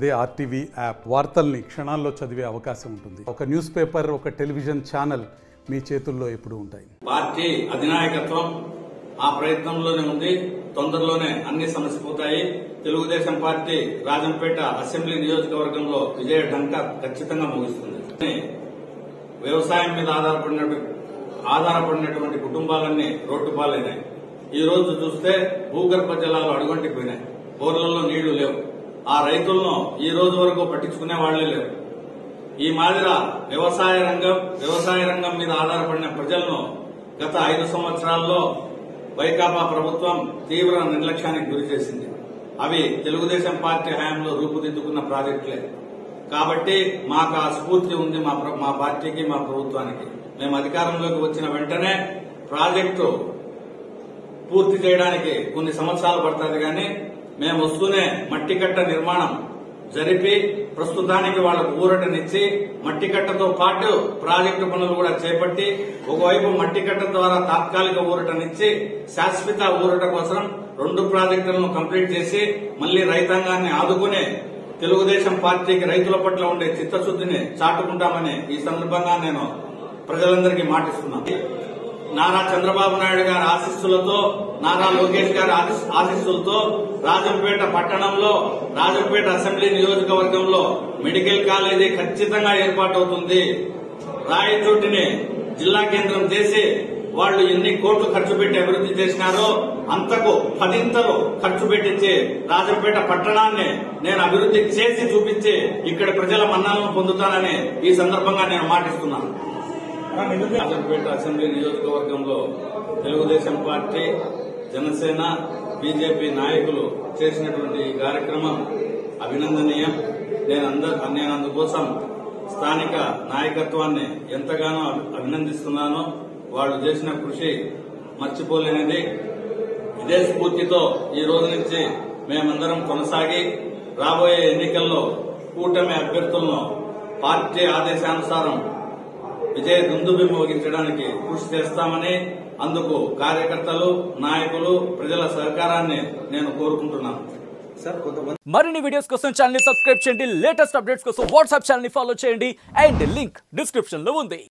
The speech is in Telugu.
అదే ఆర్టీవీ యాప్ వార్తల్ని క్షణాల్లో చదివే అవకాశం ఉంటుంది. ఒక న్యూస్ పేపర్, ఒక టెలివిజన్ ఛానల్ మీ చేతుల్లో ఎప్పుడూ ఉంటాయి. పార్టీ అధినాయకత్వం ఆ ప్రయత్నంలోనే ఉంది. తొందరలోనే అన్ని సమసిపోతాయి. తెలుగుదేశం పార్టీ రాజంపేట అసెంబ్లీ నియోజకవర్గంలో విజయ ఢంకా ఖచ్చితంగా ముగుస్తుంది. వ్యవసాయం మీద ఆధారపడినటువంటి కుటుంబాలన్నీ రోడ్డు పాలైనాయి. ఈ రోజు చూస్తే భూగర్భ జలాలు అడుగంటిపోయినాయి. బోర్లలో నీళ్లు లేవు. ఆ రైతులను ఈ రోజు వరకు పట్టించుకునే వాళ్లే లేరు. ఈ మాదిర వ్యవసాయ రంగం మీద ఆధారపడిన ప్రజలను గత 5 సంవత్సరాల్లో వైకాపా ప్రభుత్వం తీవ్ర నిర్లక్ష్యానికి గురి చేసింది. అవి తెలుగుదేశం పార్టీ హయాంలో రూపుదిద్దుకున్న ప్రాజెక్టులే. కాబట్టి మాకు ఆ స్ఫూర్తి ఉంది మా పార్టీకి, మా ప్రభుత్వానికి. మేము అధికారంలోకి వచ్చిన వెంటనే ప్రాజెక్టు పూర్తి చేయడానికి కొన్ని సంవత్సరాలు పడుతుంది. కానీ మేము వస్తూనే మట్టికట్ట నిర్మాణం జరిపి ప్రస్తుతానికి వాళ్లకు ఊరటనిచ్చి మట్టికట్టతో పాటు ప్రాజెక్టు పనులు కూడా చేపట్టి ఒకవైపు మట్టికట్ట ద్వారా తాత్కాలిక ఊరటనిచ్చి శాశ్వత ఊరట కోసం 2 ప్రాజెక్టులను కంప్లీట్ చేసి మళ్లీ రైతాంగాన్ని ఆదుకునే తెలుగుదేశం పార్టీకి రైతుల పట్ల ఉండే చిత్తశుద్దిని చాటుకుంటామని ఈ సందర్భంగా నేను ప్రజలందరికీ మాటిస్తున్నాను. నారా చంద్రబాబు నాయుడు గారి ఆశీస్సులతో, నారా లోకేష్ గారి ఆశీస్సులతో రాజంపేట పట్టణంలో, రాజంపేట అసెంబ్లీ నియోజకవర్గంలో మెడికల్ కాలేజీ ఖచ్చితంగా ఏర్పాటవుతుంది. రాయచోటిని జిల్లా కేంద్రం చేసి వాళ్లు ఎన్ని కోట్లు ఖర్చు పెట్టి అభివృద్ది చేసినారో అంతకు 10 ఖర్చు పెట్టించి రాజంపేట పట్టణాన్ని నేను అభివృద్ది చేసి చూపించి ఇక్కడ ప్రజల మన్ననలను పొందుతానని ఈ సందర్భంగా నేను మాటిస్తున్నాను. రాజంపేట అసెంబ్లీ నియోజకవర్గంలో తెలుగుదేశం పార్టీ, జనసేన, బీజేపీ నాయకులు చేసినటువంటి ఈ కార్యక్రమం అభినందనీయం. నేను అందుకోసం స్థానిక నాయకత్వాన్ని ఎంతగానో అభినందిస్తున్నాను. వాళ్లు చేసిన కృషి మర్చిపోలేనిది. ఇదే స్ఫూర్తితో ఈ రోజు నుంచి మేమందరం కొనసాగి రాబోయే ఎన్నికల్లో కూటమి అభ్యర్థులను పార్టీ ఆదేశానుసారం విజయ దుందుబి మోగించడానికి కృషి చేస్తామని, అందుకు కార్యకర్తలు, నాయకులు, ప్రజల సహకారాన్ని నేను కోరుకుంటున్నాను. మరిన్ని వీడియోస్ కోసం ఛానల్ ని సబ్స్క్రైబ్ చేయండి. లేటెస్ట్ అప్డేట్స్ కోసం వాట్సాప్ ఛానల్ ని ఫాలో చేయండి. అండ్ లింక్ డిస్క్రిప్షన్ లో ఉంది.